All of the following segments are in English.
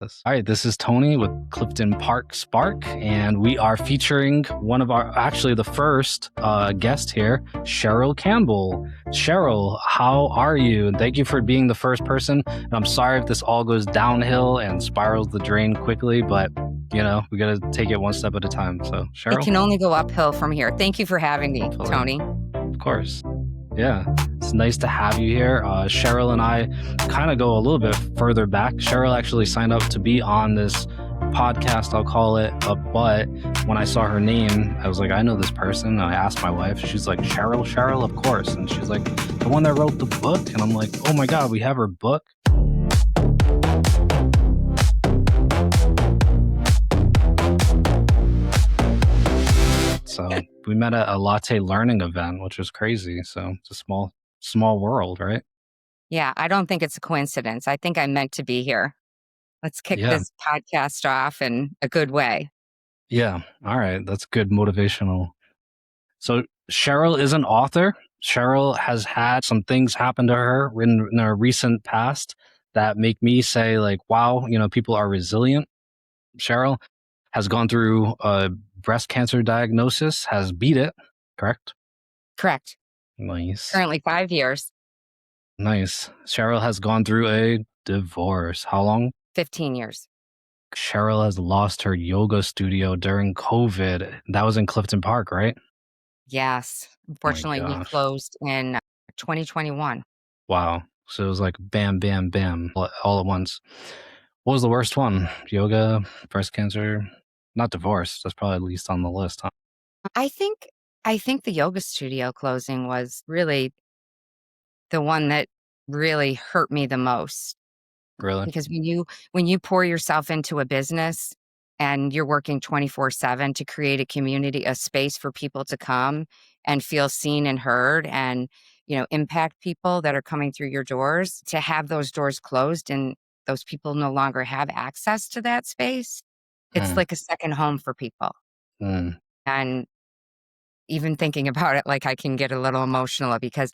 All right, this is Tony with Clifton Park Spark, and we are featuring one of our, actually the first guest here, Sheryl Campbell. Sheryl, how are you? And thank you for being the first person. And I'm sorry if this all goes downhill and spirals the drain quickly, but you know, we got to take it one step at a time. So, It Sheryl? can only go uphill from here. Thank you for having me, Hopefully. Tony. Of course. Yeah, it's nice to have you here. Sheryl and I kind of go a little bit further back. Sheryl actually signed up to be on this podcast, I'll call it, but when I saw her name, I was like, I know this person. I asked my wife, she's like, Sheryl, of course. And she's like, the one that wrote the book. And I'm like, oh my God, we have her book. So we met at a latte learning event, which was crazy. So it's a small world, right? Yeah, I don't think it's a coincidence. I think I'm meant to be here. Let's kick this podcast off in a good way. Yeah. All right. That's good motivational. So Sheryl is an author. Sheryl has had some things happen to her in her recent past that make me say, like, wow, you know, people are resilient. Sheryl has gone through a breast cancer diagnosis, has beat it, correct? Correct. Nice. Currently 5 years, Nice. Sheryl has gone through a divorce. How long? 15 years. Sheryl has lost her yoga studio during COVID. That was in Clifton Park, right? Yes. Unfortunately, we gosh. closed in 2021. Wow. So it was like bam, bam, bam, all at once. What was the worst one? Yoga, breast cancer, not divorce. That's probably least on the list, huh? I think the yoga studio closing was really the one that really hurt me the most. Really? Because when you pour yourself into a business and you're working 24/7 to create a community, a space for people to come and feel seen and heard and, you know, impact people that are coming through your doors, to have those doors closed and those people no longer have access to that space, it's Mm, like a second home for people. mm, And even thinking about it, like, I can get a little emotional because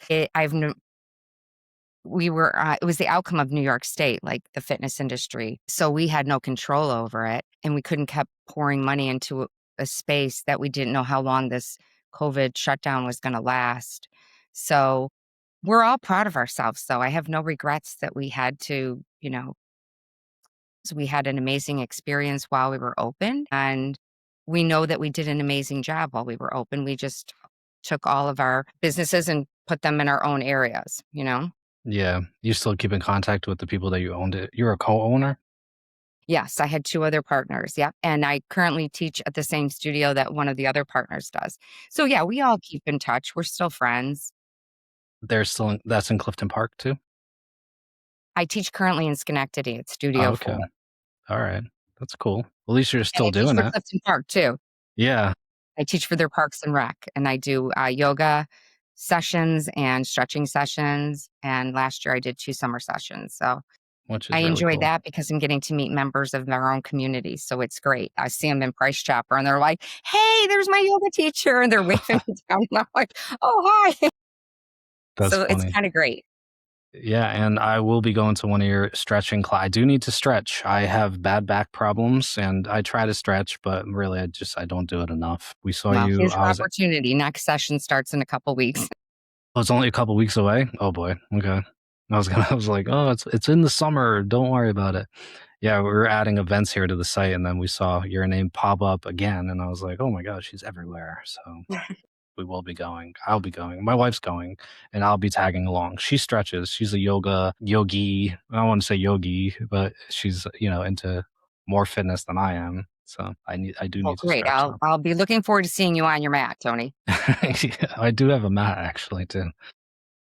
we were it was the outcome of New York State, like the fitness industry. So we had no control over it, and we couldn't keep pouring money into a space that we didn't know how long this COVID shutdown was going to last. So we're all proud of ourselves. So I have no regrets that we had to, you know, so we had an amazing experience while we were open, and we know that we did an amazing job while we were open. We just took all of our businesses and put them in our own areas, you know? yeah. You still keep in contact with the people that you owned it. You're a co-owner? Yes, I had 2 other partners, yep, and I currently teach at the same studio that one of the other partners does. So, yeah, we all keep in touch, we're still friends. They're still that's in Clifton Park too? I teach currently in Schenectady at Oh, Studio okay. 4, All right. That's cool. At least you're and still I teach doing for it. Clifton Park too. Yeah. I teach for their Parks and Rec, and I do, yoga sessions and stretching sessions, and last year I did 2 summer sessions, so Which I is really enjoy cool. that because I'm getting to meet members of our own community, so it's great. I see them in Price Chopper, and they're like, "Hey, there's my yoga teacher," and they're waving me down, and I'm like, "Oh, hi." That's So it's funny. kinda great. Yeah, and I will be going to one of your stretching class. I do need to stretch. I have bad back problems, and I try to stretch, but really, I don't do it enough. We saw Well, you. here's your opportunity. Next session starts in a couple weeks. Oh, it's only a couple weeks away. Oh boy. Okay. I was like, oh, it's in the summer. Don't worry about it. Yeah, we were adding events here to the site, and then we saw your name pop up again, and I was like, oh my gosh, she's everywhere. So we will be going. I'll be going. My wife's going, and I'll be tagging along. She stretches. She's a yogi. I don't want to say yogi, but she's, you know, into more fitness than I am. So I do Well, need to great. stretch. I'll be looking forward to seeing you on your mat, Tony. Yeah, I do have a mat actually too.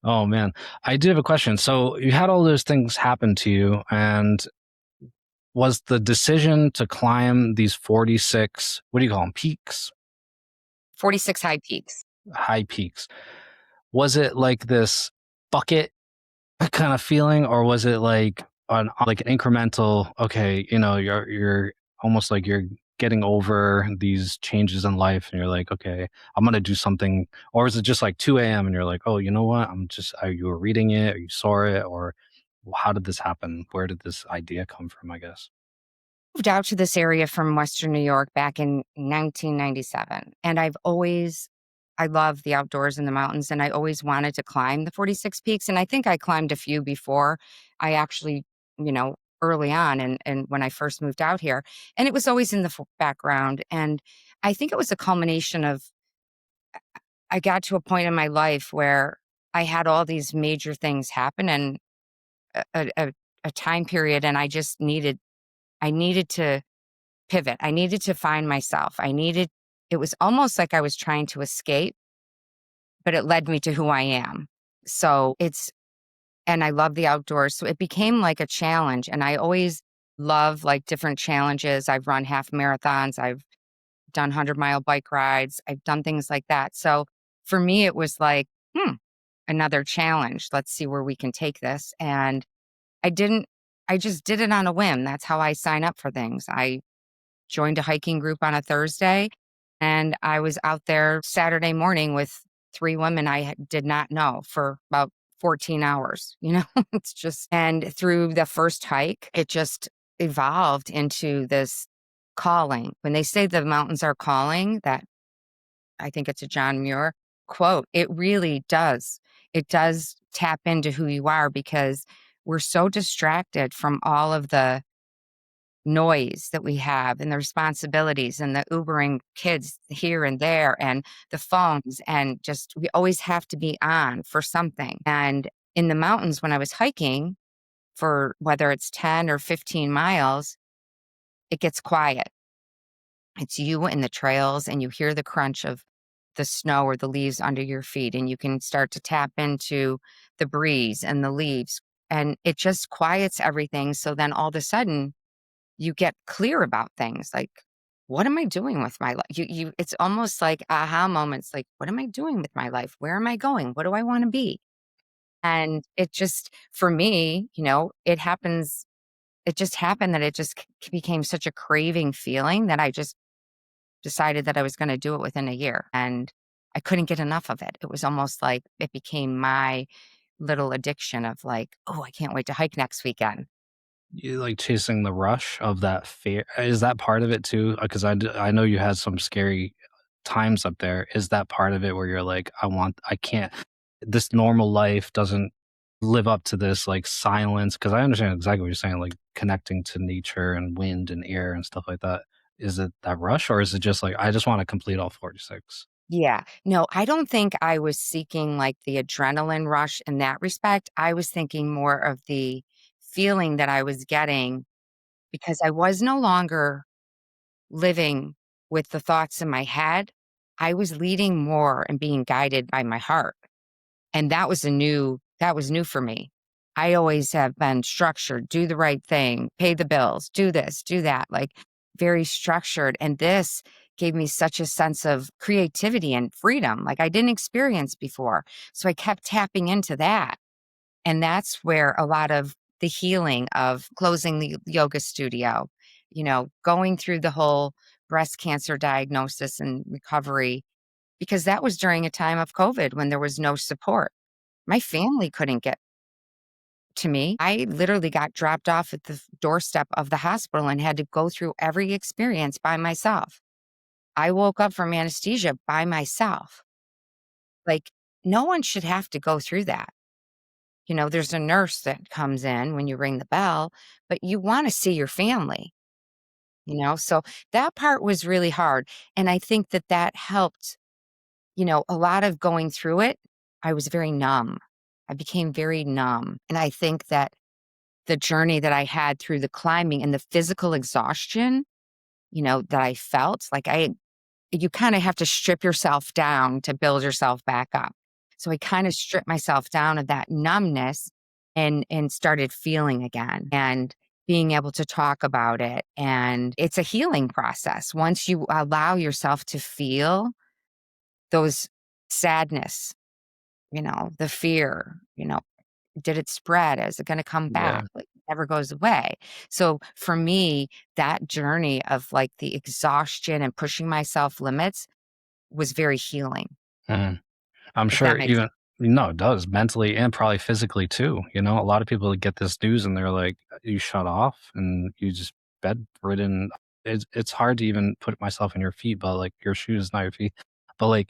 Oh man, I do have a question. So you had all those things happen to you, and was the decision to climb these 46, what do you call them, peaks, 46 high peaks. high peaks? Was it like this bucket kind of feeling, or was it like an incremental? Okay, you know, you're almost like you're getting over these changes in life, and you're like, okay, I'm gonna do something, or is it just like 2 a.m. and you're like, oh, you know what? Are you were reading it, or you saw it, or how did this happen? Where did this idea come from? I guess. moved out to this area from Western New York back in 1997, and I love the outdoors and the mountains, and I always wanted to climb the 46 peaks, and I think I climbed a few before I actually, early on and when I first moved out here, and it was always in the background, and I think it was a culmination of I got to a point in my life where I had all these major things happen in a time period, and I needed to pivot. I needed to find myself. It was almost like I was trying to escape, but it led me to who I am. So and I love the outdoors. So it became like a challenge. And I always love like different challenges. I've run half marathons. I've done 100-mile bike rides. I've done things like that. So for me, it was like, another challenge. Let's see where we can take this. And I didn't, I just did it on a whim. That's how I sign up for things. I joined a hiking group on a Thursday, and I was out there Saturday morning with 3 women did not know for about 14 hours, It's just and through the first hike, it just evolved into this calling. When they say the mountains are calling, that I think it's a John Muir quote, it really does. It does tap into who you are because we're so distracted from all of the noise that we have and the responsibilities and the Ubering kids here and there and the phones and just we always have to be on for something. And in the mountains, when I was hiking for whether it's 10 or 15 miles, it gets quiet. It's you and the trails, and you hear the crunch of the snow or the leaves under your feet, and you can start to tap into the breeze and the leaves. And it just quiets everything. So then all of a sudden, you get clear about things like, what am I doing with my life? It's almost like aha moments, like, what am I doing with my life? Where am I going? What do I want to be? And it just, for me, it just happened that it just became such a craving feeling that I just decided that I was going to do it within a year. And I couldn't get enough of it. It was almost like it became my little addiction of like, oh, I can't wait to hike next weekend. You like chasing the rush of that fear? Is that part of it too? Because I know you had some scary times up there. Is that part of it where you're like, I can't, this normal life doesn't live up to this like silence? Because I understand exactly what you're saying, like connecting to nature and wind and air and stuff like that. Is it that rush, or is it just like, I just want to complete all 46? Yeah. No, I don't think I was seeking like the adrenaline rush in that respect. I was thinking more of the feeling that I was getting because I was no longer living with the thoughts in my head. I was leading more and being guided by my heart. And that was new for me. I always have been structured, do the right thing, pay the bills, do this, do that, like very structured. And this gave me such a sense of creativity and freedom like I didn't experience before. So I kept tapping into that. And that's where a lot of the healing of closing the yoga studio, going through the whole breast cancer diagnosis and recovery, because that was during a time of COVID when there was no support. My family couldn't get to me. I literally got dropped off at the doorstep of the hospital and had to go through every experience by myself. I woke up from anesthesia by myself. Like, no one should have to go through that. There's a nurse that comes in when you ring the bell, but you want to see your family. So that part was really hard. And I think that that helped, a lot of going through it. I was very numb. I became very numb. And I think that the journey that I had through the climbing and the physical exhaustion, that I felt like you kind of have to strip yourself down to build yourself back up. So I kind of stripped myself down of that numbness and started feeling again and being able to talk about it. And it's a healing process. Once you allow yourself to feel those sadness, the fear, did it spread? Is it going to come Yeah. back? Like, it never goes away. So for me, that journey of like the exhaustion and pushing myself limits was very healing, Mhm. I'm if that sure makes even no, it does mentally and probably physically too. A lot of people get this news and they're like, you shut off and you just bedridden. It's hard to even put myself in your feet, but like your shoes, not your feet. But like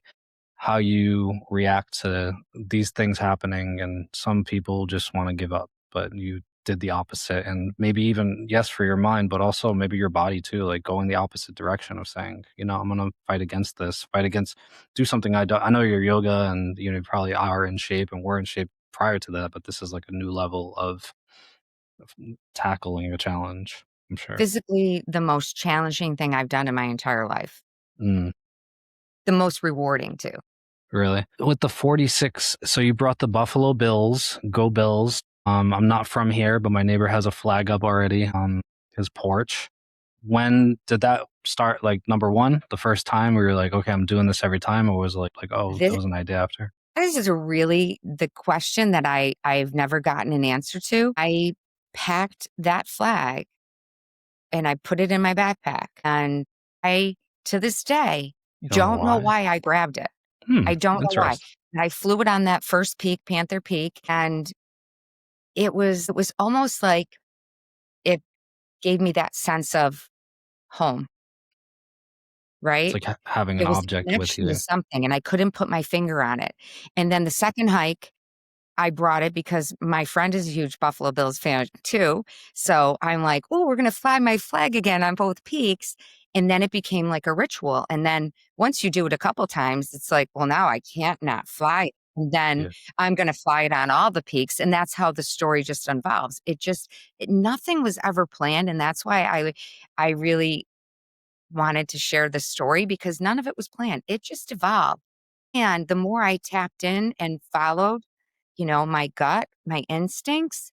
how you react to these things happening, and some people just want to give up, but you did the opposite, and maybe even yes for your mind, but also maybe your body too, like going the opposite direction of saying, I'm gonna fight against this, fight against, do something I don't. I know you're yoga, and you probably are in shape and were in shape prior to that, but this is like a new level of tackling a challenge, I'm sure. Physically, the most challenging thing I've done in my entire life. Mm. The most rewarding too. Really? With the 46, so you brought the Buffalo Bills, go Bills. I'm not from here, but my neighbor has a flag up already on his porch. When did that start? Like number one, the first time where you're like, okay, I'm doing this every time, or was it like, oh, it This was an idea after? this is a really the question that I've never gotten an answer to. I packed that flag and I put it in my backpack, and I, to this day, You don't know don't know why? why I grabbed it. Hmm, I don't know why. interesting. I flew it on that first peak, Panther Peak, and it was almost like it gave me that sense of home, It's right? like having an It was a object with connection to you. something, and I couldn't put my finger on it. And then the second hike, I brought it because my friend is a huge Buffalo Bills fan too. So I'm like, "Oh, we're gonna fly my flag again on both peaks." And then it became like a ritual. And then once you do it a couple times, it's like, well, now I can't not fly it. And then Yeah. I'm gonna fly it on all the peaks. And that's how the story just unvolves. Nothing was ever planned. And that's why I really wanted to share the story because none of it was planned. It just evolved. And the more I tapped in and followed, my gut, my instincts,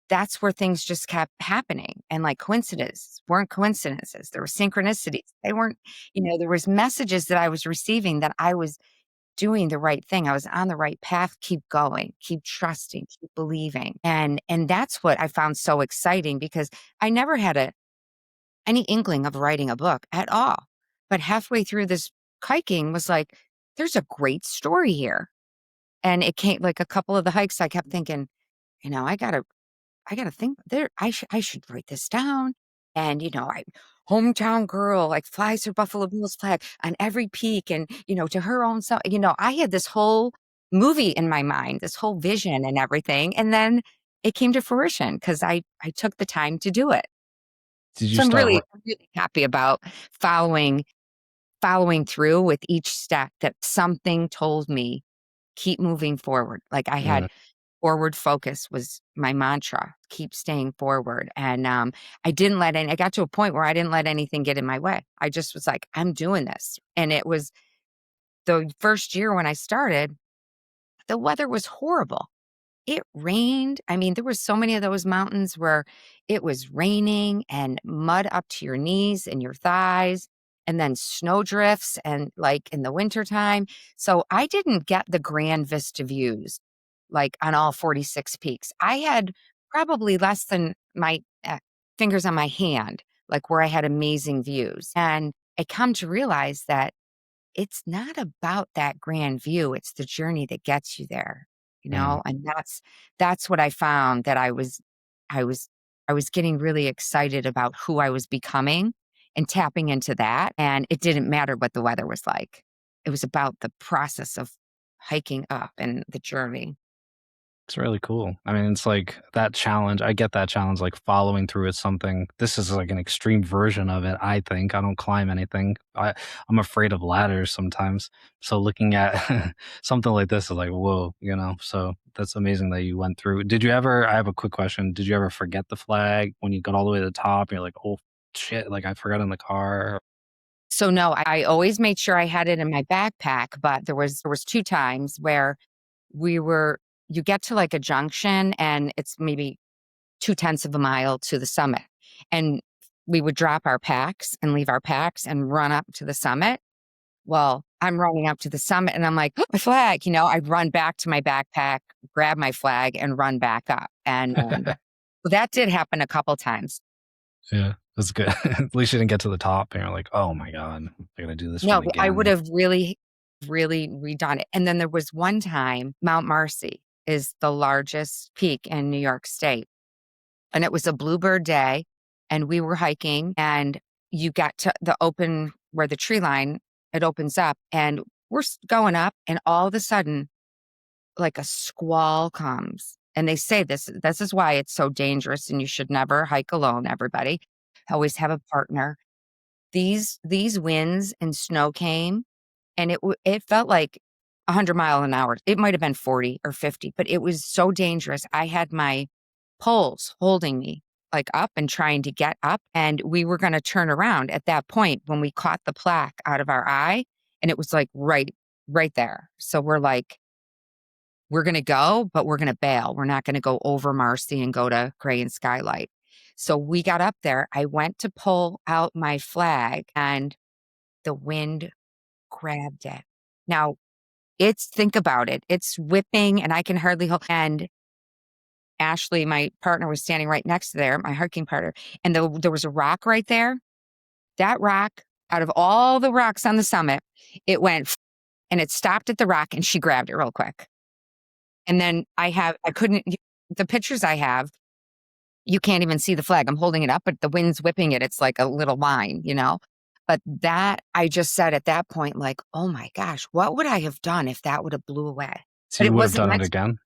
that's where things just kept happening. And like coincidences weren't coincidences. There were synchronicities. They weren't, there was messages that I was receiving that I was doing the right thing. I was on the right path. Keep going, keep trusting, keep believing. And that's what I found so exciting because I never had any inkling of writing a book at all. But halfway through this hiking was like, there's a great story here. And it came like a couple of the hikes, I kept thinking, I gotta think there. I should write this down. And I hometown girl like flies her Buffalo Bills flag on every peak, and to her own self. I had this whole movie in my mind, this whole vision and everything, and then it came to fruition because I took the time to do it. Did you So I'm start? really happy about following following through with each step that something told me keep moving forward. Like I Mm. had forward focus was my mantra, keep staying forward. And I got to a point where I didn't let anything get in my way. I just was like, I'm doing this. And it was the first year when I started, the weather was horrible. It rained. I mean, there were so many of those mountains where it was raining and mud up to your knees and your thighs, and then snow drifts and like in the wintertime. So I didn't get the grand vista views like on all 46 peaks. I had probably less than my fingers on my hand, like where I had amazing views. And I come to realize that it's not about that grand view, it's the journey that gets you there, Mm. and that's what I found that I was I was getting really excited about who I was becoming and tapping into that, and it didn't matter what the weather was like. It was about the process of hiking up and the journey. It's really cool. I mean, it's like that challenge. I get that challenge, like following through with something. This is like an extreme version of it, I think. I don't climb anything. I'm afraid of ladders sometimes. So looking at something like this is like, whoa. So that's amazing that you went through. Did you ever, I have a quick question. Did you ever forget the flag when you got all the way to the top? You're like, oh shit, like I forgot in the car. So, no, I always made sure I had it in my backpack, but there was 2 times where we were you get to, like, a junction, and it's maybe 0.2 of a mile to the summit, and we would drop our packs and leave our packs and run up to the summit. Well, I'm running up to the summit, and I'm like, "Oh, my flag," I'd run back to my backpack, grab my flag, and run back up, and, well, that did happen a couple times. Yeah, that's good. At least you didn't get to the top and you're like, oh my God, I gotta do this No, one but I would again. have really, really redone it, and then there was one time, Mount Marcy is the largest peak in New York State, and it was a bluebird day. and we were hiking, and you got to the open where the tree line, it opens up, and we're going up, and all of a sudden, like a squall comes. And they say this is why it's so dangerous and you should never hike alone, everybody. Always have a partner. These winds and snow came, and it felt like 100 mile an hour. It might have been 40 or 50, but it was so dangerous. I had my poles holding me like up and trying to get up, and we were going to turn around at that point when we caught the plaque out of our eye, and it was like right there. So we're like, we're going to go, but we're going to bail. We're not going to go over Marcy and go to Gray and Skylight. So we got up there. I went to pull out my flag, and the wind grabbed it. Now, think about it. It's whipping and I can hardly hold. And Ashley, my partner, was standing right next to there, my hiking partner. And there was a rock right there. That rock, out of all the rocks on the summit, it went and it stopped at the rock, and she grabbed it real quick. And then I couldn't, the pictures I have, you can't even see the flag. I'm holding it up, but the wind's whipping it. It's like a little line, you know? But that, I just said at that point, like, oh my gosh, what would I have done if that would have blew away? So But you it would have wasn't done it meant to, again?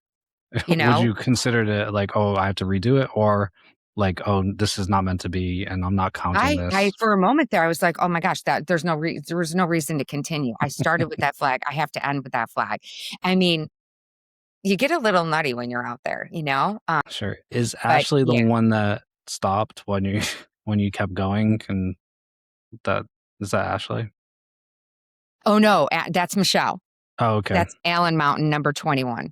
you Would know? you consider it like, oh, I have to redo it, or like, oh, this is not meant to be, and I'm not counting I this? for a moment there, I was like, oh my gosh, there was no reason to continue. I started with that flag. I have to end with that flag. I mean, you get a little nutty when you're out there, you know? Sure. Is But Ashley the yeah. one that stopped when you when you kept going? And that is that Ashley? Oh no, that's Michelle. Oh, okay. That's Allen Mountain number 21.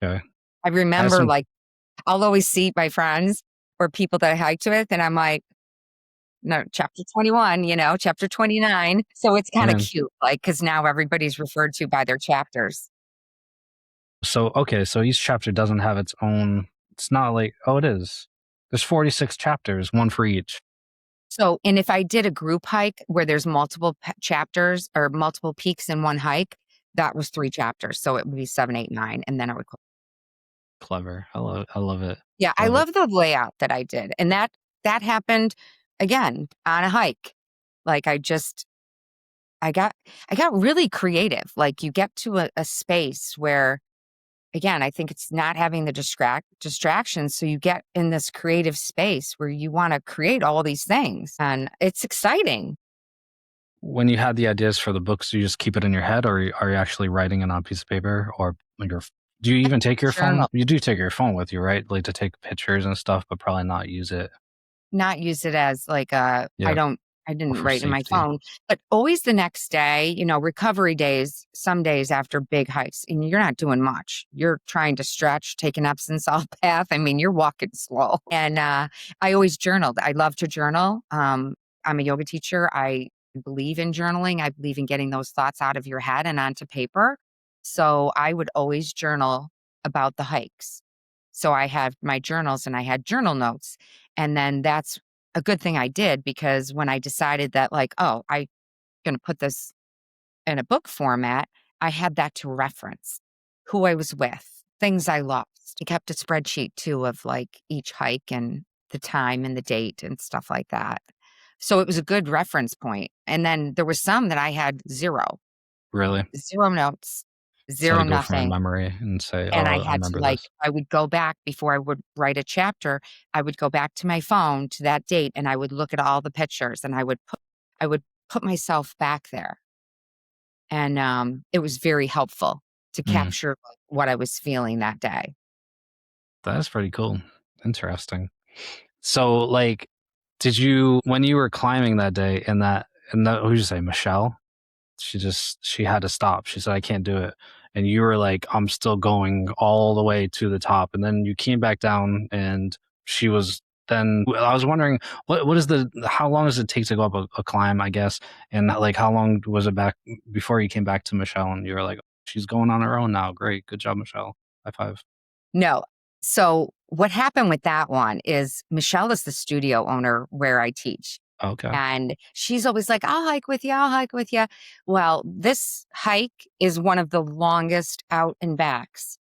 Okay. I I have remember, some like, I'll always see my friends or people that I hiked with, and I'm like, no, chapter 21, chapter 29. So it's kind of man. cute, like, because now everybody's referred to by their chapters. So okay, so each chapter doesn't have its own. It's not like, oh, it is. There's 46 chapters, one for each. So, and if I did a group hike where there's multiple chapters or multiple peaks in one hike, that was 3 chapters. So it would be 7, 8, 9, and then I would. Clever. I love it. Yeah, I Love it. love the layout that I did, and that happened again on a hike. Like I got I got really creative. Like you get to a space where, again, I think it's not having the distractions. So you get in this creative space where you want to create all these things, and it's exciting. When you had the ideas for the books, do you just keep it in your head, or are you actually writing it on a piece of paper, or your? Do you even take your phone? Journal. You do take your phone with you, right? Like to take pictures and stuff, but probably not use it. Not use it as like Yeah, I didn't for write in my safety. phone, but always the next day, recovery days, some days after big hikes, and you're not doing much. You're trying to stretch, take an Epsom salt bath. I mean, you're walking slow. And I always journaled. I love to journal. I'm a yoga teacher. I believe in journaling. I believe in getting those thoughts out of your head and onto paper. So I would always journal about the hikes. So I had my journals and I had journal notes. And then that's a good thing I did, because when I decided that, like, oh, I'm going to put this in a book format, I had that to reference who I was with, things I lost. I kept a spreadsheet too of like each hike and the time and the date and stuff like that. So it was a good reference point. And then there was some that I had Really, zero notes, so zero to go from a nothing. memory and say, And I "Oh, I had to, remember like, this." I would go back before I would write a chapter, I would go back to my phone to that date, and I would look at all the pictures, and I would put myself back there. And, it was very helpful to Hmm, capture, like, what I was feeling that day. that is pretty cool. Interesting. So, like, did you when you were climbing that day, and that who'd you say, Michelle? She had to stop. She said, "I can't do it." And you were like, "I'm still going all the way to the top." And then you came back down, and she was then I was wondering what is the how long does it take to go up a climb, I guess? And like how long was it back before you came back to Michelle and you were like, "She's going on her own now. Great. Good job, Michelle. High five." No. So, what happened with that one is Michelle is the studio owner where I teach. Okay. And she's always like, I'll hike with you. I'll hike with you. Well, this hike is one of the longest out and backs.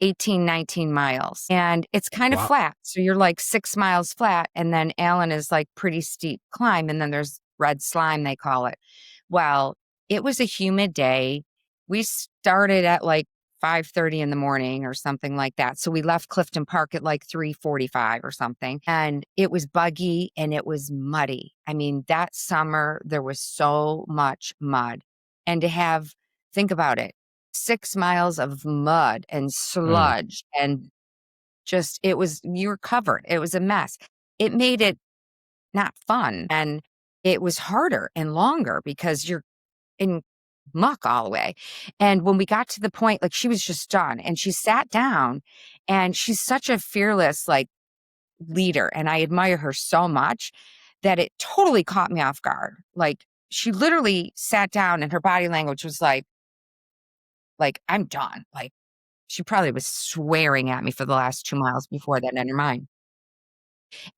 18, 19 miles. And it's kind of Wow. flat. So you're like 6 miles flat. And then Allen is like pretty steep climb. And then there's red slime, they call it. Well, it was a humid day. We started at like 5:30 in the morning or something like that. So we left Clifton Park at like 3:45 or something. And it was buggy and it was muddy. I mean, that summer there was so much mud. And to have, think about it, 6 miles of mud and Mm, sludge and just, it was, you were covered. It was a mess. It made it not fun. And it was harder and longer because you're in muck all the way. And when we got to the point, like she was just done and she sat down and she's such a fearless, like leader. And I admire her so much that it totally caught me off guard. Like she literally sat down and her body language was like, I'm done. Like she probably was swearing at me for the last 2 miles before that in her mind.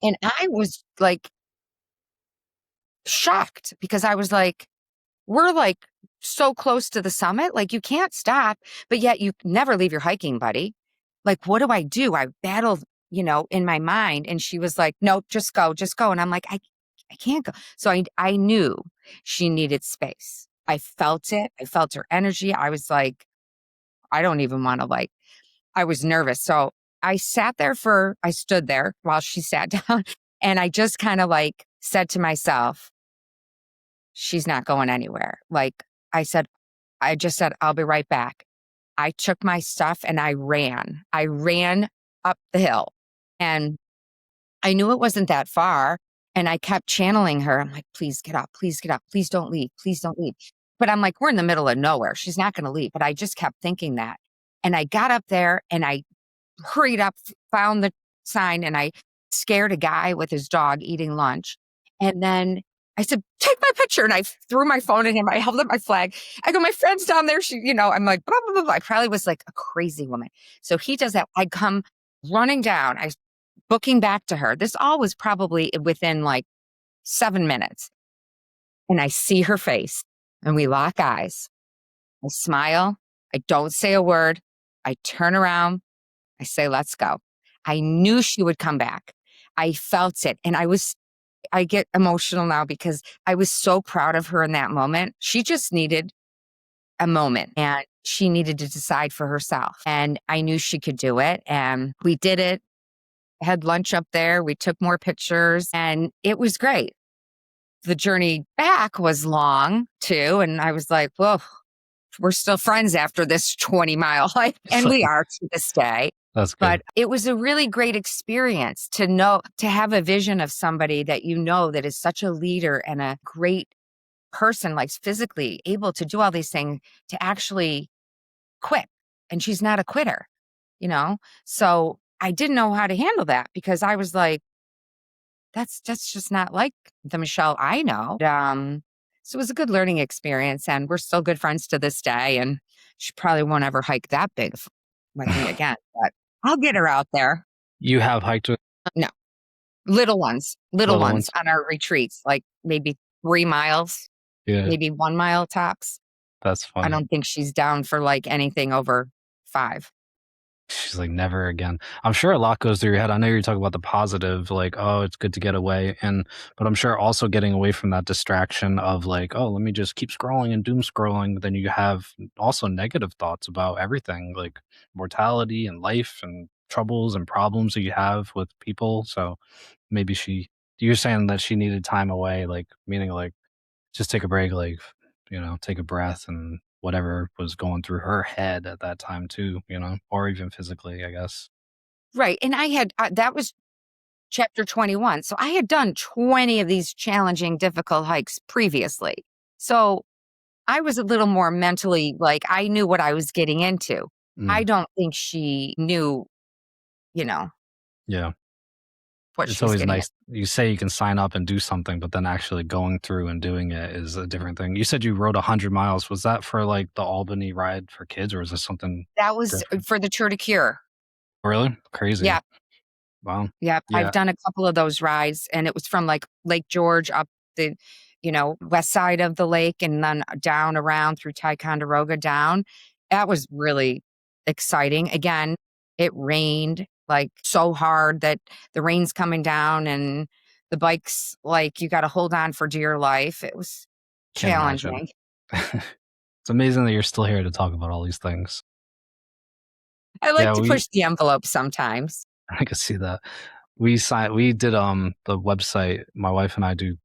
And I was like shocked because I was like, we're like so close to the summit, like you can't stop, but yet you never leave your hiking buddy. Like, what do I do? I battled, in my mind. And she was like, nope, just go, just go. And I'm like, I can't go. So I knew she needed space. I felt it. I felt her energy. I was like, I don't even want to I was nervous. So I stood there while she sat down and I just kind of like said to myself, she's not going anywhere. Like I just said, I'll be right back. I took my stuff and I ran. I ran up the hill and I knew it wasn't that far. And I kept channeling her. I'm like, please get up, please get up, please don't leave, please don't leave. But I'm like, we're in the middle of nowhere. She's not going to leave. But I just kept thinking that. And I got up there and I hurried up, found the sign, and I scared a guy with his dog eating lunch. And then I said, take my picture. And I threw my phone at him. I held up my flag. I go, my friend's down there. I'm like, blah, blah, blah, blah. I probably was like a crazy woman. So he does that. I come running down. I booking back to her. This all was probably within like 7 minutes. And I see her face and we lock eyes. I smile. I don't say a word. I turn around. I say, let's go. I knew she would come back. I felt it. And I get emotional now because I was so proud of her in that moment. She just needed a moment and she needed to decide for herself. And I knew she could do it. And we did it, had lunch up there. We took more pictures and it was great. The journey back was long too. And I was like, whoa, we're still friends after this 20-mile hike. And we are to this day. that's good. But it was a really great experience to know, to have a vision of somebody that that is such a leader and a great person, like physically able to do all these things, to actually quit. And she's not a quitter, you know? So I didn't know how to handle that because I was like, that's just not like the Michelle I know. So it was a good learning experience and we're still good friends to this day. And she probably won't ever hike that big with me again, but I'll get her out there. You have hiked with No, little little ones ones? on our retreats, like maybe 3 miles, Yeah, maybe 1 mile tops. that's I funny. don't think she's down for like anything over 5. She's like, "Never again." I'm sure a lot goes through your head. I know you're talking about the positive, like, "Oh, it's good to get away," but I'm sure also getting away from that distraction of like, "Oh, let me just keep scrolling and doom scrolling," then you have also negative thoughts about everything, like mortality and life and troubles and problems that you have with people, so maybe you're saying that she needed time away, like, meaning, like, just take a break, like, take a breath and whatever was going through her head at that time too, or even physically, I guess. Right. And that was chapter 21. So I had done 20 of these challenging, difficult hikes previously. So I was a little more mentally like I knew what I was getting into. I Mm, don't think she knew, you know, yeah. what It's she was always getting in. nice. You say you can sign up and do something, but then actually going through and doing it is a different thing. You said you rode 100 miles. Was that for like the Albany ride for kids, or is this something That was different? for the Tour de Cure. Really? Crazy. Yeah. Wow. Yeah. I've Yeah. done a couple of those rides and it was from like Lake George up the, west side of the lake and then down around through Ticonderoga down. That was really exciting. Again, It rained, like, so hard that the rain's coming down and the bike's like, you gotta hold on for dear life. It was Can't imagine. challenging. It's amazing that you're still here to talk about all these things. I like Yeah, to we push the envelope sometimes. I could see that. We did the website. My wife and I do,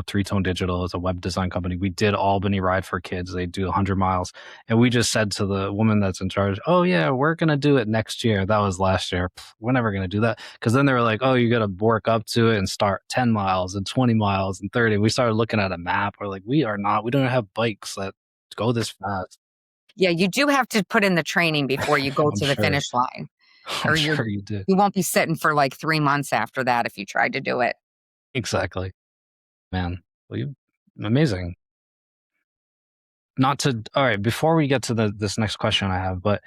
Three Tone Digital is a web design company. We did Albany Ride for Kids. They do 100 miles, and we just said to the woman that's in charge, "Oh yeah, we're gonna do it next year." That was last year. "Pff, we're never gonna do that because then they were like, "Oh, you got to work up to it and start 10 miles and 20 miles and 30." We started looking at a map. We're like, "We are not. We don't have bikes that go this fast." Yeah, you do have to put in the training before you go I'm to the sure. finish line, I'm or sure you did. you won't be sitting for, like, 3 months after that if you tried to do it. Exactly, man. Well, you amazing. Not to all right, before we get to this next question I have, but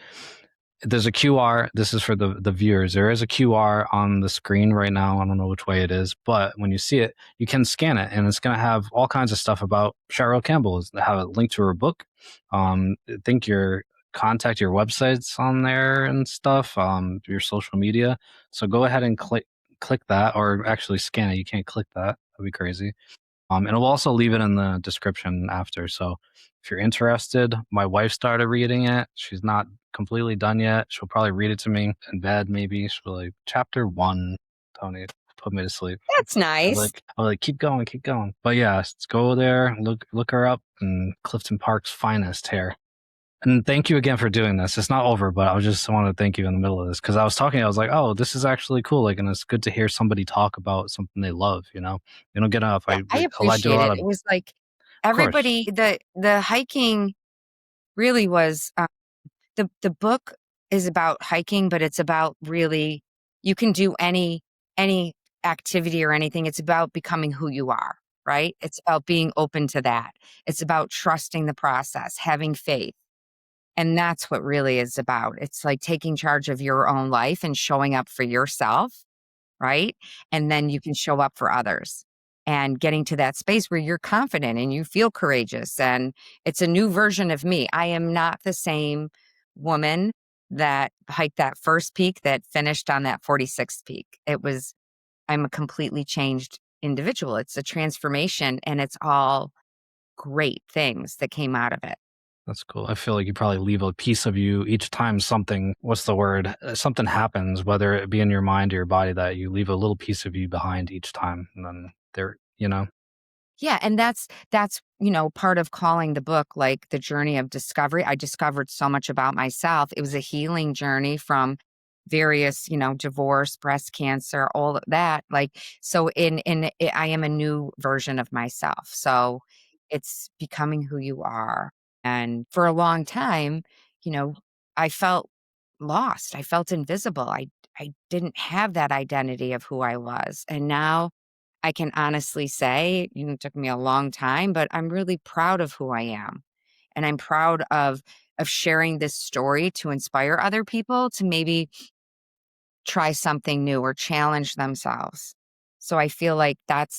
there's a QR. This is for the viewers. There is a QR on the screen right now. I don't know which way it is, but when you see it, you can scan it, and it's going to have all kinds of stuff about Sheryl Campbell. It's have a link to her book. I think your contact, your websites on there and stuff. Your social media. So go ahead and click that, or actually scan it. You can't click that. That'd be crazy. And we'll also leave it in the description after. So if you're interested, my wife started reading it. She's not completely done yet. She'll probably read it to me in bed, maybe. She'll be like, chapter one, Tony, put me to sleep. That's nice. I'm like, keep going, keep going. But yeah, let's go there, look her up, and Clifton Park's finest hair. And thank you again for doing this. It's not over, but I just want to thank you in the middle of this because I was talking. I was like, "Oh, this is actually cool." Like, and it's good to hear somebody talk about something they love. You don't get enough. Yeah, I I do a appreciate lot it. of, It was like of course, everybody the hiking really was, the book is about hiking, but it's about really you can do any activity or anything. It's about becoming who you are, right? It's about being open to that. It's about trusting the process, having faith. And that's what really is about. It's like taking charge of your own life and showing up for yourself, right? And then you can show up for others and getting to that space where you're confident and you feel courageous. And it's a new version of me. I am not the same woman that hiked that first peak that finished on that 46th peak. I'm a completely changed individual. It's a transformation and it's all great things that came out of it. that's cool. I feel like you probably leave a piece of you each time something. What's the word? Something happens, whether it be in your mind or your body, that you leave a little piece of you behind each time, and then there, Yeah, and that's, part of calling the book like the journey of discovery. I discovered so much about myself. It was a healing journey from various, divorce, breast cancer, all of that. Like so I am a new version of myself. So it's becoming who you are. And for a long time, you know, I felt lost. I felt invisible. I didn't have that identity of who I was. And now I can honestly say, it took me a long time, but I'm really proud of who I am. And I'm proud of sharing this story to inspire other people to maybe try something new or challenge themselves. So I feel like that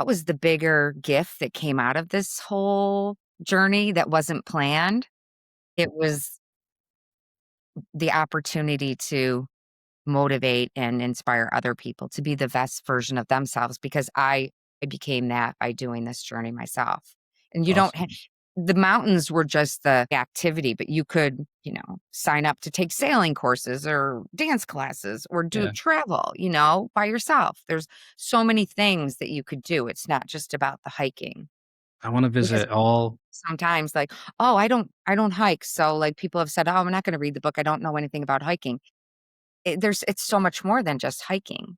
was the bigger gift that came out of this whole journey that wasn't planned. It was the opportunity to motivate and inspire other people to be the best version of themselves because I became that by doing this journey myself. And it's you don't awesome. the mountains were just the activity, but you could, sign up to take sailing courses or dance classes or do Yeah, travel, by yourself. There's so many things that you could do. It's not just about the hiking I want to because visit all. sometimes like, oh, I don't hike. So like people have said, oh, I'm not going to read the book. I don't know anything about hiking. It's so much more than just hiking,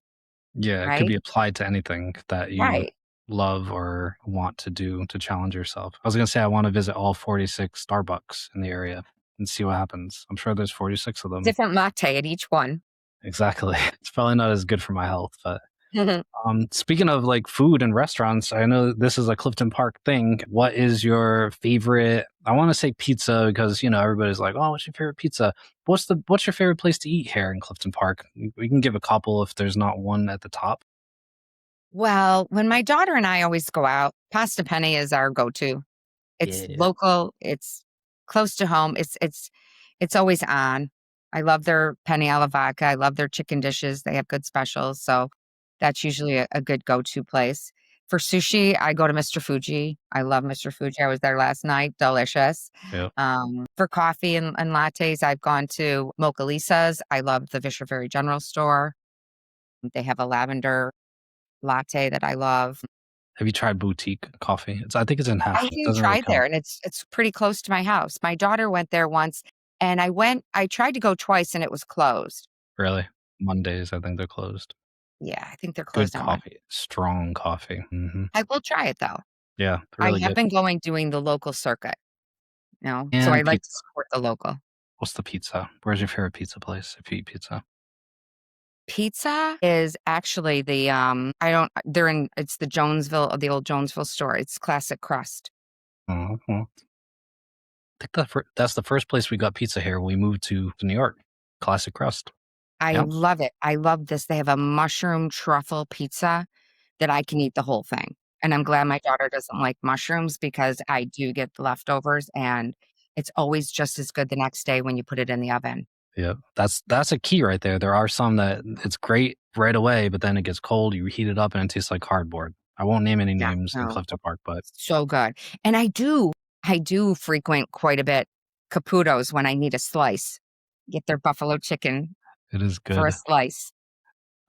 Yeah, it could be right? applied to anything that you Right. love or want to do to challenge yourself. I was gonna say I want to visit all 46 Starbucks in the area and see what happens. I'm sure there's 46 of them. Different latte at each one. Exactly. It's probably not as good for my health, but speaking of like food and restaurants, I know this is a Clifton Park thing. What is your favorite? I want to say pizza because everybody's like, "Oh, what's your favorite pizza?" What's your favorite place to eat here in Clifton Park? We can give a couple if there's not one at the top. Well, when my daughter and I always go out, pasta penne is our go-to. It's Yeah. local, it's close to home, it's always on. I love their penne alla vodka. I love their chicken dishes. They have good specials, so that's usually a good go-to place. For sushi, I go to Mr. Fuji. I love Mr. Fuji. I was there last night. Delicious. Yeah. For coffee and lattes, I've gone to Mocha Lisa's. I love the Fisher Ferry General Store. They have a lavender latte that I love. Have you tried boutique coffee? I think it's in I half. It haven't doesn't really tried count. there, and it's pretty close to my house. My daughter went there once, and I tried to go twice, and it was closed. Really? Mondays, I think they're closed. Yeah, I think they're Good closed on Monday. coffee, strong coffee. I will try it, though. Yeah, I really have good. been doing the local circuit, so I And like to pizza. support the local. What's the pizza? Where's your favorite pizza place if you eat pizza? Pizza is actually I don't they're in it's the old Jonesville store. It's classic crust. Oh, well, I think that's the first place we got pizza here when we moved to New York. Classic crust. I Yep. love it. I love this. They have a mushroom truffle pizza that I can eat the whole thing. And I'm glad my daughter doesn't like mushrooms because I do get the leftovers and it's always just as good the next day when you put it in the oven. Yeah, that's a key right there. There are some that it's great right away, but then it gets cold, you heat it up, and it tastes like cardboard. I won't name any Yeah, names in no, Clifton Park, but so good. And I do frequent quite a bit Caputo's when I need a slice. Get their buffalo chicken it is for a good. slice.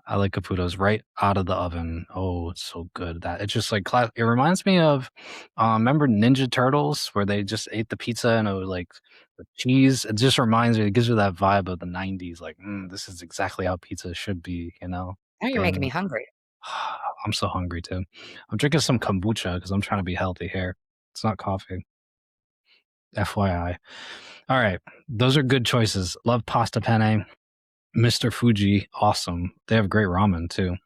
I like Caputo's right out of the oven. Oh, it's so good. That it's just like it reminds me of, remember Ninja Turtles where they just ate the pizza and it was like the cheese. It just reminds me. It gives you that vibe of the '90s. Like, this is exactly how pizza should be. Now you're making me And hungry. I'm so hungry too. I'm drinking some kombucha because I'm trying to be healthy here. It's not coffee. FYI. All right, those are good choices. Love pasta penne. Mr. Fuji, awesome. They have great ramen too.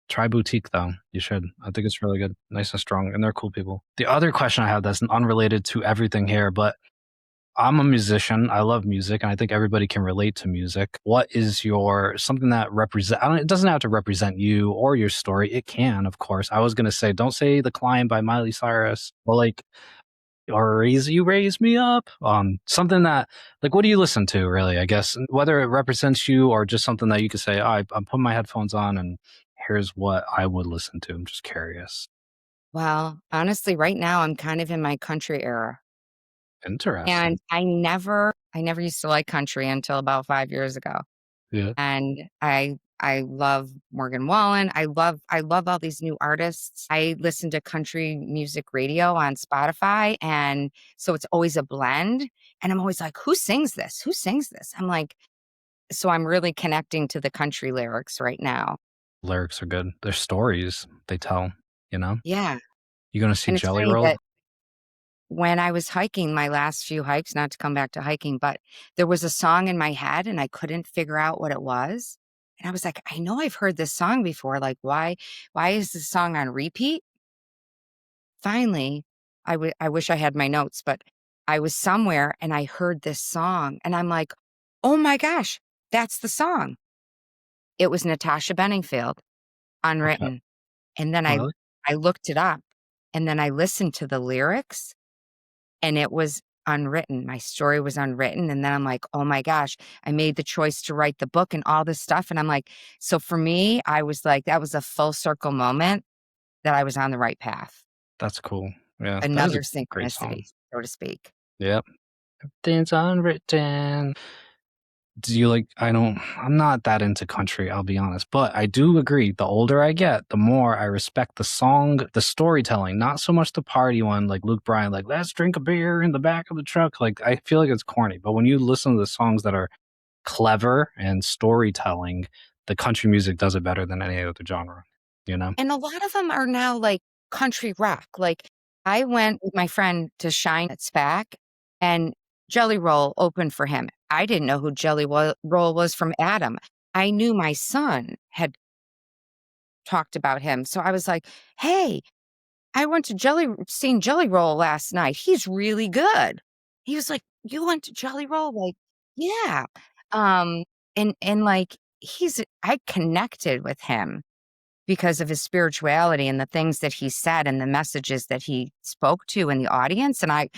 Try boutique though. You should. I think it's really good, nice and strong, and they're cool people. The other question I have that's unrelated to everything here, but I'm a musician. I love music, and I think everybody can relate to music. What is your something that represent? I don't, it doesn't have to represent you or your story. It can, of course. I was gonna say, don't say "The Climb" by Miley Cyrus, or like or raise me up, something that, like, what do you listen to really, I guess, whether it represents you or just something that you could say, I'm putting my headphones on and here's what I would listen to. I'm just curious. Well, honestly, right now I'm kind of in my country era. Interesting. And I never used to like country until about 5 years ago. Yeah. And I love Morgan Wallen. I love all these new artists. I listen to country music radio on Spotify, and so it's always a blend, and I'm always like, "Who sings this? Who sings this?" I'm like so I'm really connecting to the country lyrics right now. Lyrics are good. Their stories they tell, you know? Yeah, You gonna see and it's Jelly funny Roll? that when I was hiking my last few hikes, not to come back to hiking, but there was a song in my head and I couldn't figure out what it was. And I was like, I know I've heard this song before. Like, why is this song on repeat? Finally, I wish I had my notes, but I was somewhere and I heard this song and I'm like, oh my gosh, that's the song. It was Natasha Bedingfield, Okay. Unwritten. And then Oh, really? I looked it up and then I listened to the lyrics and it was unwritten. My story was unwritten. And then I'm like, oh my gosh, I made the choice to write the book and all this stuff. And I'm like, so for me, I was like, that was a full circle moment that I was on the right path. That's cool. Yeah, that is a Another great song. synchronicity, so to speak. Yep. Things unwritten. Do you like I'm not that into country, I'll be honest, but I do agree, the older I get, the more I respect the song, the storytelling, not so much the party one like Luke Bryan, like, "Let's drink a beer in the back of the truck," like, I feel like it's corny, but when you listen to the songs that are clever and storytelling, the country music does it better than any other genre, you know? And a lot of them are now like country rock. Like I went with my friend to Shine at SPAC and Jelly Roll opened for him. I didn't know who Roll was from Adam. I knew my son had talked about him. So I was like, hey, I went to seen Jelly Roll last night. He's really good. He was like, "You went to Jelly Roll?" Like, "Yeah." Um, and like I connected with him because of his spirituality and the things that he said and the messages that he spoke to in the audience. And I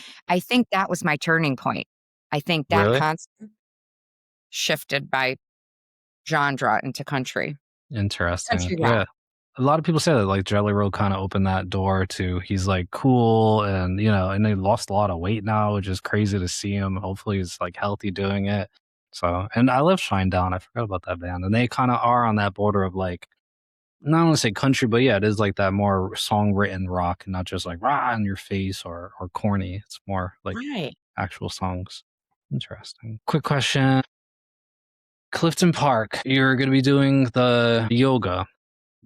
think that was my turning point. I think that Really? concert shifted by genre into country. Interesting. Country rock. Yeah. A lot of people say that, like, Jelly Roll kinda opened that door to he's, like, cool and, and they lost a lot of weight now, which is crazy to see him. Hopefully, he's, like, healthy doing it. So and I love Shinedown, I forgot about that band, and they kinda are on that border of, like, not wanna say country, but yeah, it is like that more song-written rock, not just like, "Rah!" in your face or corny. It's more like Right. actual songs. Interesting. Quick question. Clifton Park, you're gonna be doing the yoga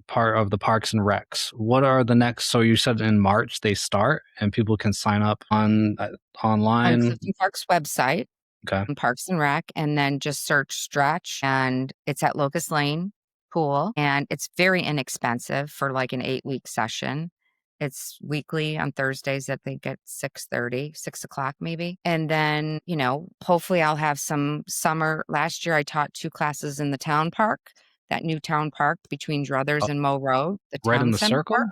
part of the Parks and Recs. What are the next so you said in March they start and people can sign up on, On online? Clifton Park's website, Okay, on Parks and Rec, and then just search Stretch, and it's at Locust Lane Pool, and it's very inexpensive for, like, an 8-week session. It's weekly on Thursdays, I think at 6:30, 6 o'clock maybe, and then, hopefully I'll have some summer last year I taught 2 classes in the town park, that new town park between Druthers oh, and Moe Road, the right in town the center park. circle?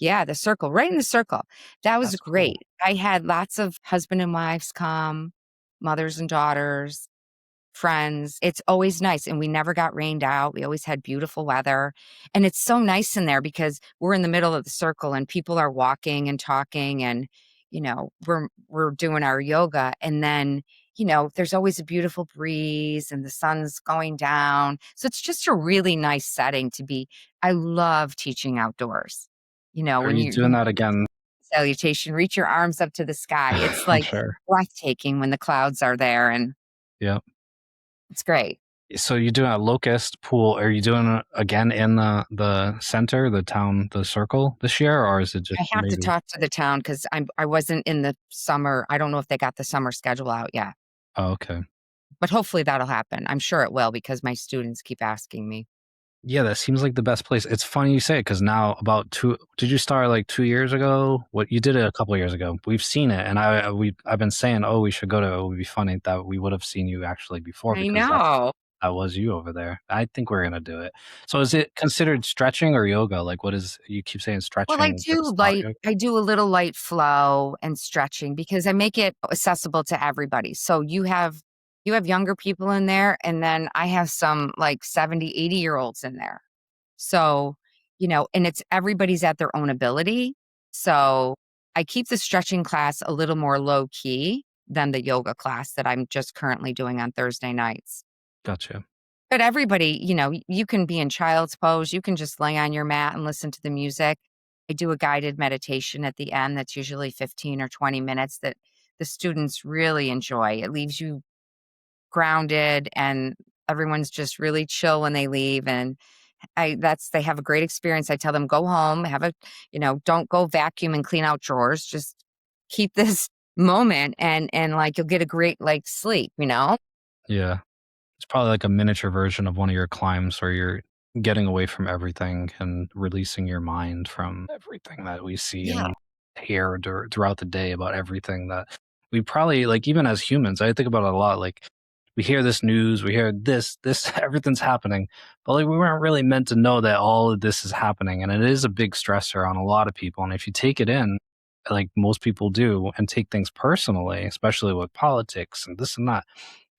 Yeah, the circle, right in the circle. That was That's cool. great. I had lots of husband and wives come, mothers and daughters, friends. It's always nice, and we never got rained out. We always had beautiful weather, and it's so nice in there because we're in the middle of the circle and people are walking and talking and, we're doing our yoga, and then, there's always a beautiful breeze and the sun's going down. So it's just a really nice setting to be. I love teaching outdoors. Are When you you doing that again? salutation, reach your arms up to the sky. It's I'm like sure. breathtaking when the clouds are there, and Yep. it's great. So you doing a locust pool, are you doing it again in the center, the town, the circle this year, or is it just I have to maybe? talk to the town because I wasn't in the summer. I don't know if they got the summer schedule out yet, Oh, okay. but hopefully that'll happen. I'm sure it will because my students keep asking me. Yeah, that seems like the best place. It's funny you say it because now about 2 did you start, like, 2 years ago? What you did it a couple of years ago. We've seen it, and I've been saying, "Oh, we should go to it. It would be funny that we would have seen you actually before I because know. that was you over there." I think we're gonna do it. So is it considered stretching or yoga? Like, what is you keep saying Well, stretching, but it's not yoga? I do a little light flow and stretching because I make it accessible to everybody. So you have younger people in there, and then I have some like 70, 80-year-olds in there. So, and it's everybody's at their own ability. So I keep the stretching class a little more low key than the yoga class that I'm just currently doing on Thursday nights. Gotcha. But everybody, you can be in child's pose. You can just lay on your mat and listen to the music. I do a guided meditation at the end that's usually 15 or 20 minutes that the students really enjoy. It leaves you grounded and everyone's just really chill when they leave. And they have a great experience. I tell them, go home, don't go vacuum and clean out drawers. Just keep this moment and like you'll get a great like sleep. Yeah. It's probably like a miniature version of one of your climbs where you're getting away from everything and releasing your mind from everything that we see Yeah. and hear throughout the day about everything that we probably like even as humans, I think about it a lot. Like we hear this news, we hear this, everything's happening, but like we weren't really meant to know that all of this is happening. And it is a big stressor on a lot of people. And if you take it in, like most people do, and take things personally, especially with politics and this and that,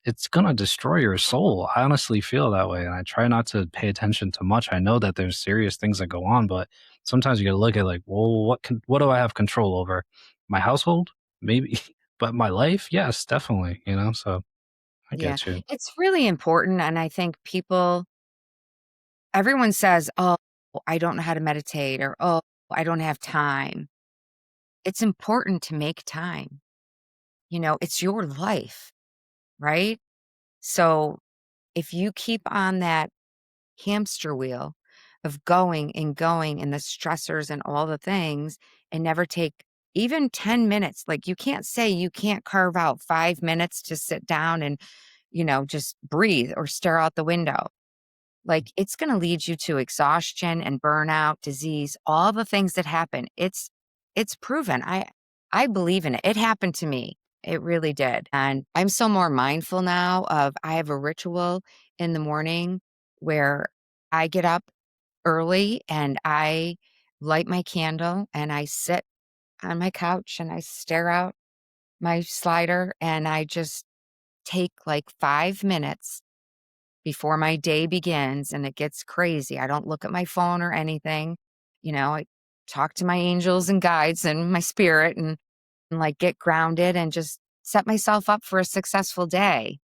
it's gonna destroy your soul. I honestly feel that way, and I try not to pay attention to much. I know that there's serious things that go on, but sometimes you gotta look at like, well, what do I have control over? My household? Maybe, but my life? Yes, definitely, so I Yeah. get you. It's really important. And I think everyone says, oh, I don't know how to meditate or, oh, I don't have time. It's important to make time. It's your life, right? So if you keep on that hamster wheel of going and the stressors and all the things and never take even 10 minutes, like you can't say you can't carve out 5 minutes to sit down and, just breathe or stare out the window. Like it's going to lead you to exhaustion and burnout, disease, all the things that happen. It's proven. I believe in it. It happened to me. It really did. And I'm so more mindful now of I have a ritual in the morning where I get up early and I light my candle and I sit on my couch and I stare out my slider and I just take like 5 minutes before my day begins and it gets crazy. I don't look at my phone or anything. I talk to my angels and guides and my spirit and like get grounded and just set myself up for a successful day.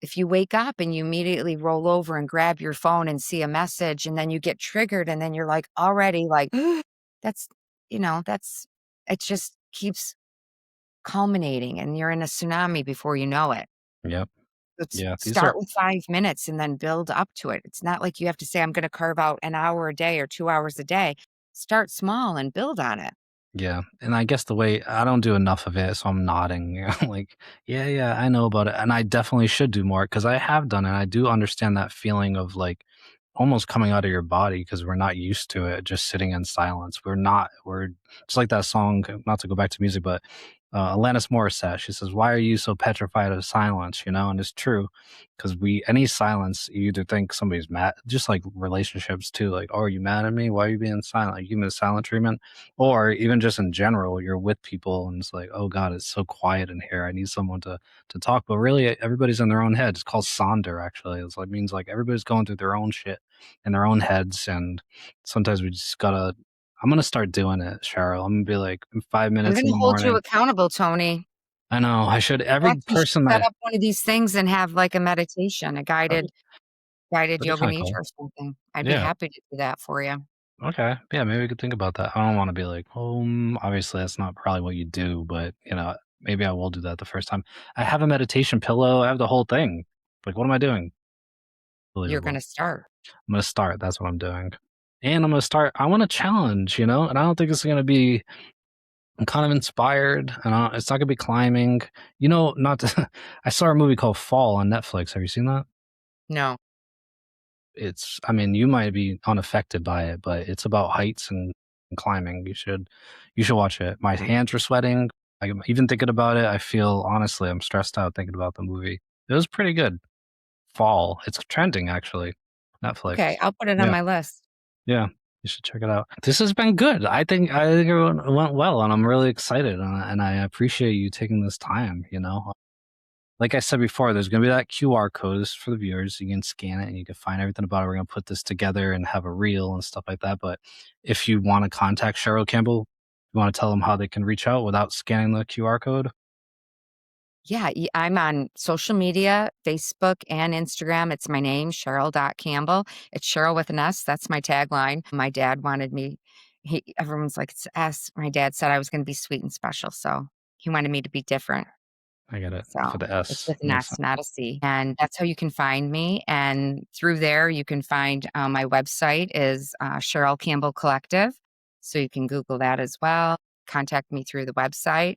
If you wake up and you immediately roll over and grab your phone and see a message and then you get triggered and then you're like already like, that's, that's, it just keeps culminating and you're in a tsunami before you know it. Yep. Let's Yeah. These start are with 5 minutes and then build up to it. It's not like you have to say, I'm going to carve out an hour a day or 2 hours a day. Start small and build on it. Yeah, and I guess the way I don't do enough of it, so I'm nodding, like, "Yeah, yeah, I know about it," and I definitely should do more because I have done it, I do understand that feeling of, like, almost coming out of your body because 'cause we're not used to it, just sitting in silence. We're just like that song, not to go back to music, but, Alanis Morissette, she says, "Why are you so petrified of silence?" And it's true because any silence, you either think somebody's mad just like relationships too, like, "Oh, are you mad at me? Why are you being silent?" Like, you give me the silent treatment. Or even just in general, you're with people and it's like, "Oh god, it's so quiet in here. I need someone to talk." But really, everybody's in their own head. It's called sonder, actually. It's like means like everybody's going through their own shit in their own heads, and sometimes we just gotta. I'm gonna start doing it, Cheryl. I'm gonna be like, in five I'm minutes going in to the hold you morning. accountable, Tony. I know I should. Every Perhaps you should person set I up one of these things and have like a meditation, a that'd be, guided that'd be yoga kind of nidra cool. or something. I'd be Yeah. happy to do that for you. Okay. Yeah. Maybe we could think about that. I don't want to be like, obviously that's not probably what you do, but maybe I will do that the first time. I have a meditation pillow. I have the whole thing. Like, what am I doing? You're going Believable. to start. I'm gonna start. That's what I'm doing. And I'm gonna start. I want to challenge, and I don't think it's gonna be. I'm kind of inspired, and it's not gonna be climbing. Not. To, I saw a movie called Fall on Netflix. Have you seen that? No. It's. I mean, you might be unaffected by it, but it's about heights and climbing. You should watch it. My hands were sweating. I'm even thinking about it. I feel honestly, I'm stressed out thinking about the movie. It was pretty good. Fall. It's trending actually. Netflix. Okay, I'll put it on Yeah. my list. Yeah, you should check it out. This has been good. I think it went well, and I'm really excited, and I appreciate you taking this time. Like I said before, there's gonna be that QR code for the viewers. You can scan it, and you can find everything about it. We're gonna put this together and have a reel and stuff like that. But if you want to contact Sheryl Campbell, you want to tell them how they can reach out without scanning the QR code. Yeah, I'm on social media, Facebook and Instagram. It's my name, Cheryl.Campbell. It's Cheryl with an S. That's my tagline. My dad wanted me, everyone's like, it's S. My dad said I was going to be sweet and special. So he wanted me to be different. I get it for So the it's S. with an Makes S, sense. not a C. And that's how you can find me. And through there, you can find my website is Cheryl Campbell Collective. So you can Google that as well. Contact me through the website.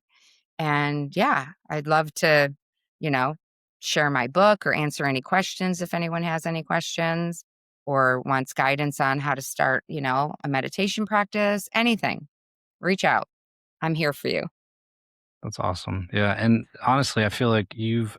And yeah, I'd love to, you know, share my book or answer any questions if anyone has any questions or wants guidance on how to start, a meditation practice, anything. Reach out. I'm here for you. That's awesome. Yeah, and honestly, I feel like you've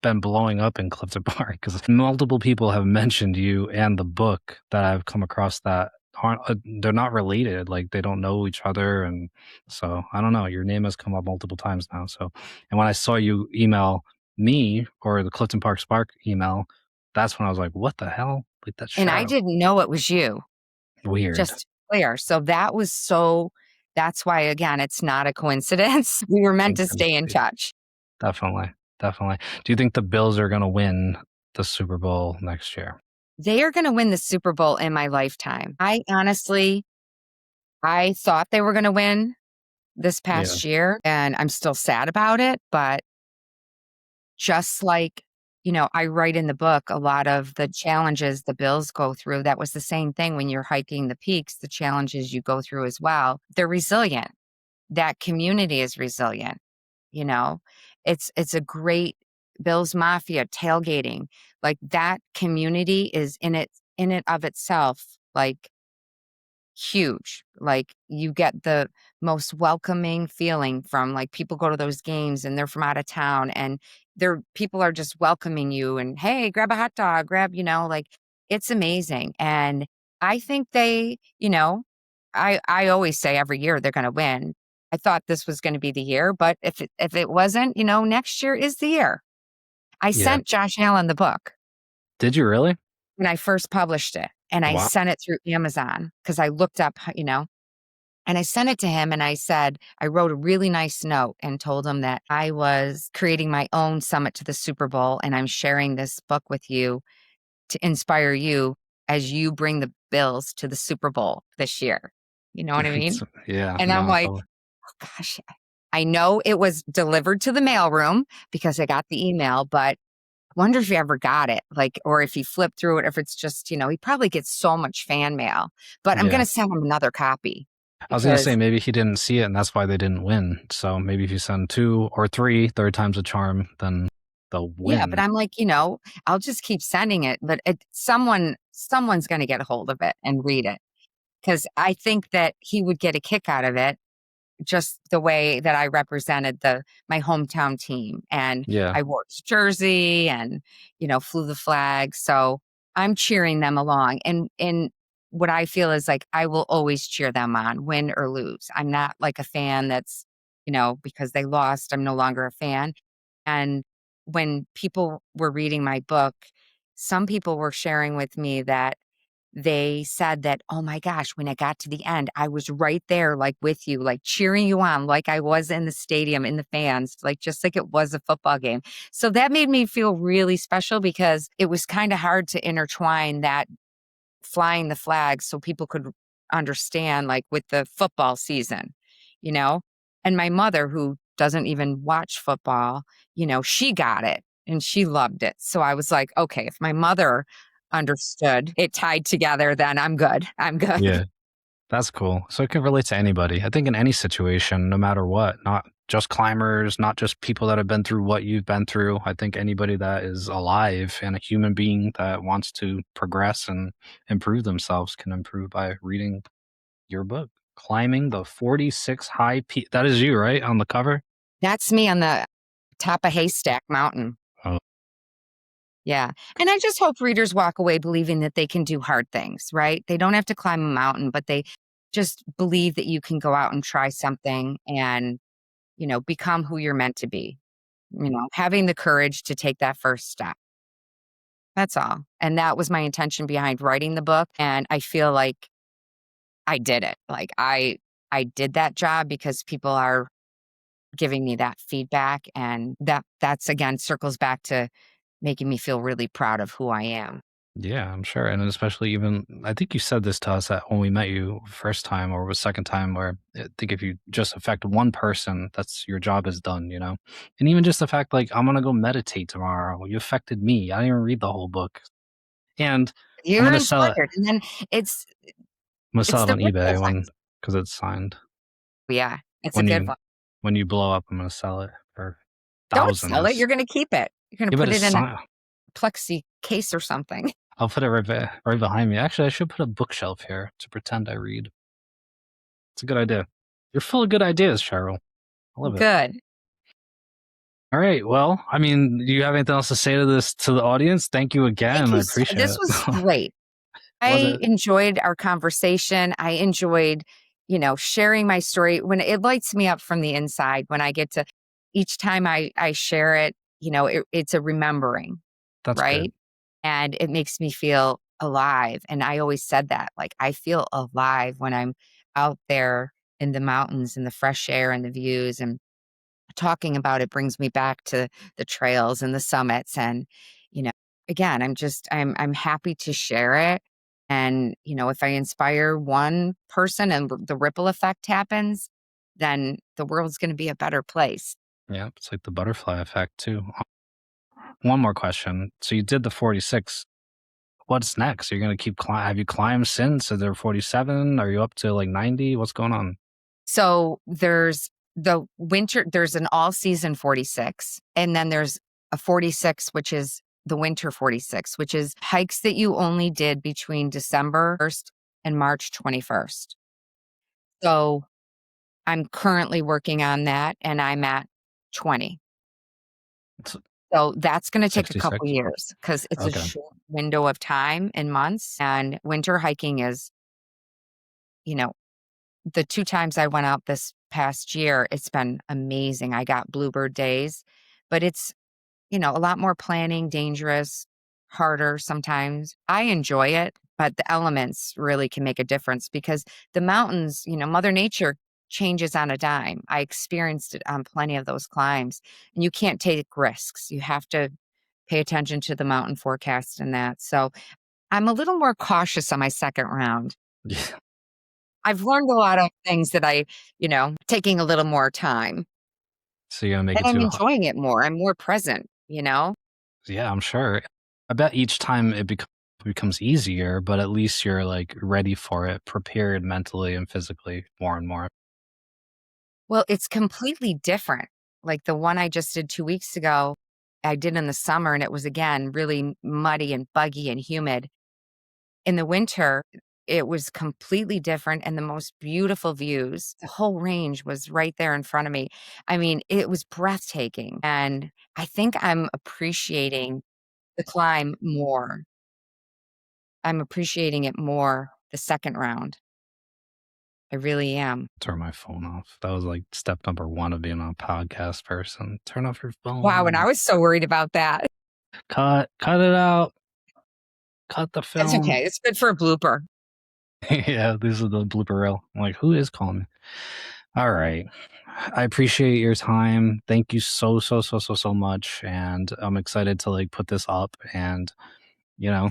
been blowing up in Clifton Park because multiple people have mentioned you and the book that I've come across that aren't they're not related, like they don't know each other, and so I don't know. Your name has come up multiple times now. So, and when I saw you email me or the Clifton Park Spark email, that's when I was like, "What the hell? Like that's And I Cheryl." didn't know it was you, Weird. just to be clear. So that's why, again, it's not a coincidence. We were meant to stay in Synchronicity. touch. Definitely, definitely. Do you think the Bills are going to win the Super Bowl next year? They are going to win the Super Bowl in my lifetime. I thought they were going to win this Yeah, past year, and I'm still sad about it, but just like, I write in the book a lot of the challenges the Bills go through. That was the same thing when you're hiking the peaks, the challenges you go through as well. They're resilient. That community is resilient, you know. It's a great Bills Mafia tailgating. Like that community is in it of itself, like huge. Like you get the most welcoming feeling from like people go to those games and they're from out of town and people are just welcoming you and hey, grab a hot dog, like it's amazing. And I think I always say every year they're going to win. I thought this was gonna be the year, but if it wasn't, next year is the year. I Yeah. sent Josh Allen the book Did you really? when I first published it, and I Wow. sent it through Amazon because I looked up, and I sent it to him and I said, I wrote a really nice note and told him that I was creating my own summit to the Super Bowl and I'm sharing this book with you to inspire you as you bring the Bills to the Super Bowl this year. You know what I mean? Yeah, And I'm no, like, totally. oh gosh, I know it was delivered to the mailroom because I got the email, but I wonder if he ever got it, like, or if he flipped through it, if it's just, he probably gets so much fan mail. But I'm Yeah. going to send him another copy I was gonna say because, maybe he didn't see it and that's why they didn't win. So maybe if you send 2 or 3, third time's a charm, then they'll yeah, but win. I'm like, I'll just keep sending it, but someone's going to get a hold of it and read it because I think that he would get a kick out of it just the way that I represented my hometown team, and Yeah. I wore his jersey and, flew the flag, so I'm cheering them along, and what I feel is, like, I will always cheer them on, win or lose. I'm not like a fan that's, because they lost, I'm no longer a fan, and when people were reading my book, some people were sharing with me that they said that, "Oh my gosh, when I got to the end, I was right there, like, with you, like, cheering you on like I was in the stadium, in the fans, like, just like it was a football game." So that made me feel really special because it was kinda hard to intertwine that flying the flag so people could understand, like, with the football season, you know? And my mother, who doesn't even watch football, she got it and she loved it. So I was like, "Okay, if my mother understood it tied together, then I'm good. I'm good." Yeah. That's cool. So it can relate to anybody. I think in any situation, no matter what, not just climbers, not just people that have been through what you've been through. I think anybody that is alive and a human being that wants to progress and improve themselves can improve by reading your book. Climbing the 46 high peak. That is you, right? On the cover? That's me on the top of Haystack Mountain. Oh, Yeah. And I just hope readers walk away believing that they can do hard things, right? They don't have to climb a mountain, but they just believe that you can go out and try something and, become who you're meant to be, having the courage to take that first step. That's all. And that was my intention behind writing the book. And I feel like I did it. Like I did that job because people are giving me that feedback. And that's again circles back to making me feel really proud of who I am. yeah, I'm sure. And especially even, I think you said this to us at, when we met you first time or was second time, where I think if you just affect one person, that's your job is done, you know? And even just the fact, like, I'm going to go meditate tomorrow. You affected me. I didn't even read the whole book. And I'm You're going to sell it. inspired. And then it's I'm going to sell it's it the on ripple eBay effect. because it's signed. Yeah, it's a When good you, one. when you blow up, I'm going to sell it for Don't sell it, thousands. you're gonna keep it. You're gonna Yeah, but put it's it in a signed. plexi case or something. I'll put it right behind me. Actually, I should put a bookshelf here to pretend I read. It's a good idea. You're full of good ideas, Cheryl. I love it. Good. All right. Well, I mean, do you have anything else to say to the audience? Thank you Thank again. I you so appreciate this it. was great. Was I it? enjoyed our conversation. I enjoyed, sharing my story when it lights me up from the inside when I get to each time I share it, it's a remembering, That's good. right? And it makes me feel alive. And I always said that, like, I feel alive when I'm out there in the mountains and the fresh air and the views. And talking about it brings me back to the trails and the summits. And, you know, again, I'm happy to share it. And, if I inspire one person and the ripple effect happens, then the world's going to be a better place. Yeah, it's like the butterfly effect too. One more question. So you did the 46. What's next? You're gonna keep climb? Have you climbed since? Is there 47? Are you up to like 90? What's going on? So there's an all season 46, and then there's a 46, which is the winter 46, which is hikes that you only did between December 1st and March 21st. So I'm currently working on that and I'm at 20. It's So that's going to take a couple 66. years because it's a Okay. short window of time in months. And winter hiking is, you know, the two times I went out this past year, it's been amazing. I got bluebird days, but it's, a lot more planning, dangerous, harder sometimes. I enjoy it, but the elements really can make a difference because the mountains, Mother Nature changes on a dime. I experienced it on plenty of those climbs, and you can't take risks. You have to pay attention to the mountain forecast and that. So I'm a little more cautious on my second round. Yeah. I've learned a lot of things that taking a little more time, So you're gonna make and it I'm too enjoying it more. I'm more present. Yeah, I'm sure. I bet each time it becomes easier, but at least you're, like, ready for it, prepared mentally and physically more and more. Well, it's completely different. Like the one I just did 2 weeks ago, I did in the summer, and it was, again, really muddy and buggy and humid. In the winter, it was completely different and the most beautiful views. The whole range was right there in front of me. I mean, it was breathtaking, and I think I'm appreciating the climb more. I'm appreciating it more the second round. I really am. Turn my phone off. That was, like, step number 1 of being a podcast person. Turn off your Wow, and I phone. was so worried about that. Cut it out. Cut the It's film. okay. It's good for a blooper. Yeah, this is the blooper reel. I'm like, "Who is calling me?" Alright. I appreciate your time. Thank you so, so, so, so, so much, and I'm excited to, like, put this up and,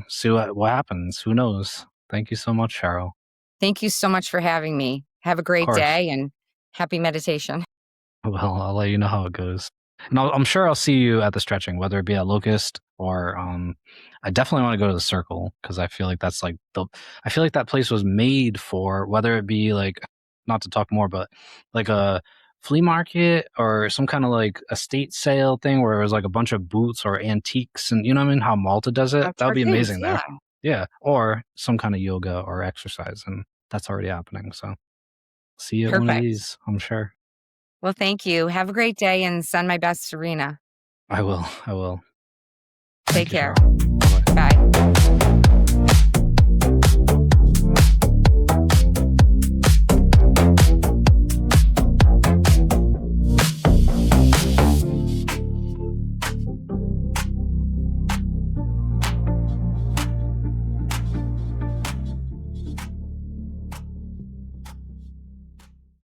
see what happens. Who knows? Thank you so much, Cheryl. Thank you so much for having me. Have a Of great course. day and happy meditation. Well, I'll let you know how it goes. And I'm sure I'll see you at the stretching, whether it be at Locust or I definitely want to go to the Circle because I feel like that's like I feel like that place was made for whether it be like not to talk more, but like a flea market or some kind of like estate sale thing where it was like a bunch of boots or antiques and you know what I mean? How Malta does it. That would be Cartoons, amazing yeah. there. Yeah. Or some kind of yoga or exercise. And that's already happening. So see you at one of Perfect. these, I'm sure. Well, thank you. Have a great day and send my best to Serena. I will. I will. Take Thank you, care. Cheryl. Bye bye. Bye.